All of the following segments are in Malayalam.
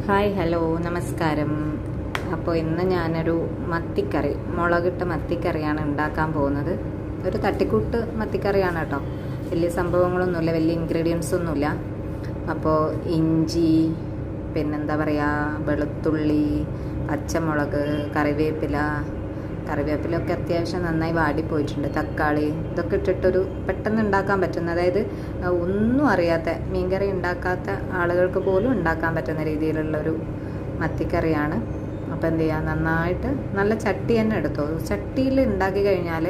ഹായ് ഹലോ നമസ്കാരം. അപ്പോൾ ഇന്ന് ഞാനൊരു മത്തിക്കറി, മുളകിട്ട മത്തിക്കറിയാണ് ഉണ്ടാക്കാൻ പോകുന്നത്. ഒരു തട്ടിക്കൂട്ട് മത്തിക്കറിയാണ് കേട്ടോ. വലിയ സംഭവങ്ങളൊന്നുമില്ല, വലിയ ഇൻഗ്രീഡിയൻസ് ഒന്നുമില്ല. അപ്പോൾ ഇഞ്ചി, പിന്നെന്താ പറയുക, വെളുത്തുള്ളി, പച്ചമുളക്, കറിവേപ്പിലൊക്കെ അത്യാവശ്യം നന്നായി വാടിപ്പോയിട്ടുണ്ട്. തക്കാളി, ഇതൊക്കെ ഇട്ടിട്ടൊരു പെട്ടെന്ന് ഉണ്ടാക്കാൻ പറ്റുന്ന, അതായത് ഒന്നും അറിയാത്ത, മീൻകറി ഉണ്ടാക്കാത്ത ആളുകൾക്ക് പോലും ഉണ്ടാക്കാൻ പറ്റുന്ന രീതിയിലുള്ളൊരു മത്തിക്കറിയാണ്. അപ്പോൾ എന്ത് ചെയ്യുക, നന്നായിട്ട് നല്ല ചട്ടി തന്നെ എടുത്തോ. ചട്ടിയിൽ ഉണ്ടാക്കി കഴിഞ്ഞാൽ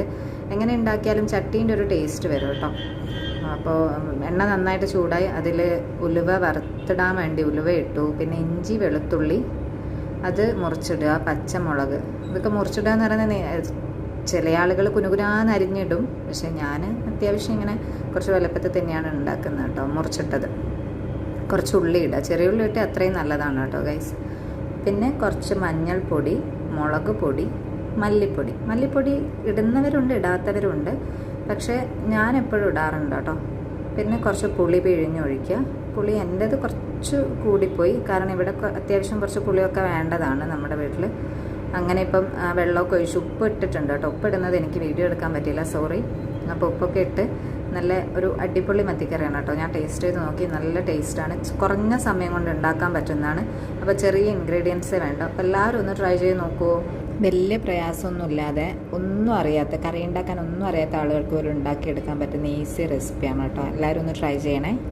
എങ്ങനെ ഉണ്ടാക്കിയാലും ചട്ടീൻ്റെ ഒരു ടേസ്റ്റ് വരും കേട്ടോ. അപ്പോൾ എണ്ണ നന്നായിട്ട് ചൂടായി, അതിൽ ഉലുവ വറുത്തിടാൻ വേണ്ടി ഉലുവ ഇട്ടു. പിന്നെ ഇഞ്ചി, വെളുത്തുള്ളി അത് മുറിച്ചിടുക, പച്ചമുളക് ഇതൊക്കെ മുറിച്ചിടുക എന്ന് പറയുന്നത്, ചില ആളുകൾ കുനുകുനാന്ന് അരിഞ്ഞിടും. പക്ഷെ ഞാൻ അത്യാവശ്യം ഇങ്ങനെ കുറച്ച് വലുപ്പത്തിൽ തന്നെയാണ് ഉണ്ടാക്കുന്നത് കേട്ടോ. മുറിച്ചിട്ടത് കുറച്ച് ഉള്ളി ഇടുക, ചെറിയ ഉള്ളി ഇട്ട് അത്രയും നല്ലതാണ് കേട്ടോ ഗൈസ്. പിന്നെ കുറച്ച് മഞ്ഞൾപ്പൊടി, മുളക് പൊടി, മല്ലിപ്പൊടി ഇടുന്നവരുണ്ട്, ഇടാത്തവരുണ്ട്. പക്ഷേ ഞാൻ എപ്പോഴും ഇടാറുണ്ട് കേട്ടോ. പിന്നെ കുറച്ച് പുളി പിഴിഞ്ഞൊഴിക്കുക. പുളി എൻ്റേത് കുറച്ച് കൂടിപ്പോയി, കാരണം ഇവിടെ അത്യാവശ്യം കുറച്ച് പുളിയൊക്കെ വേണ്ടതാണ് നമ്മുടെ വീട്ടിൽ. അങ്ങനെ ഇപ്പം വെള്ളമൊക്കെ ഒഴിച്ച് ഉപ്പ് ഇട്ടിട്ടുണ്ട് കേട്ടോ. ഉപ്പ് ഇടുന്നത് എനിക്ക് വീഡിയോ എടുക്കാൻ പറ്റിയില്ല, സോറി. അപ്പോൾ ഉപ്പൊക്കെ ഇട്ട് നല്ല ഒരു അടിപൊളി മത്തിക്കറിയാണ് കേട്ടോ. ഞാൻ ടേസ്റ്റ് ചെയ്ത് നോക്കി, നല്ല ടേസ്റ്റാണ്. കുറഞ്ഞ സമയം കൊണ്ട് ഉണ്ടാക്കാൻ പറ്റുന്നതാണ്. അപ്പോൾ ചെറിയ ഇൻഗ്രീഡിയൻസേ വേണ്ട. അപ്പോൾ എല്ലാവരും ഒന്ന് ട്രൈ ചെയ്ത് നോക്കുമോ. വലിയ പ്രയാസമൊന്നുമില്ലാതെ, ഒന്നും അറിയാത്ത, കറി ഉണ്ടാക്കാൻ ഒന്നും അറിയാത്ത ആളുകൾക്ക് പോലും ഉണ്ടാക്കിയെടുക്കാൻ പറ്റുന്ന ഈസി റെസിപ്പിയാണ് കേട്ടോ. എല്ലാവരും ഒന്ന് ട്രൈ ചെയ്യണേ.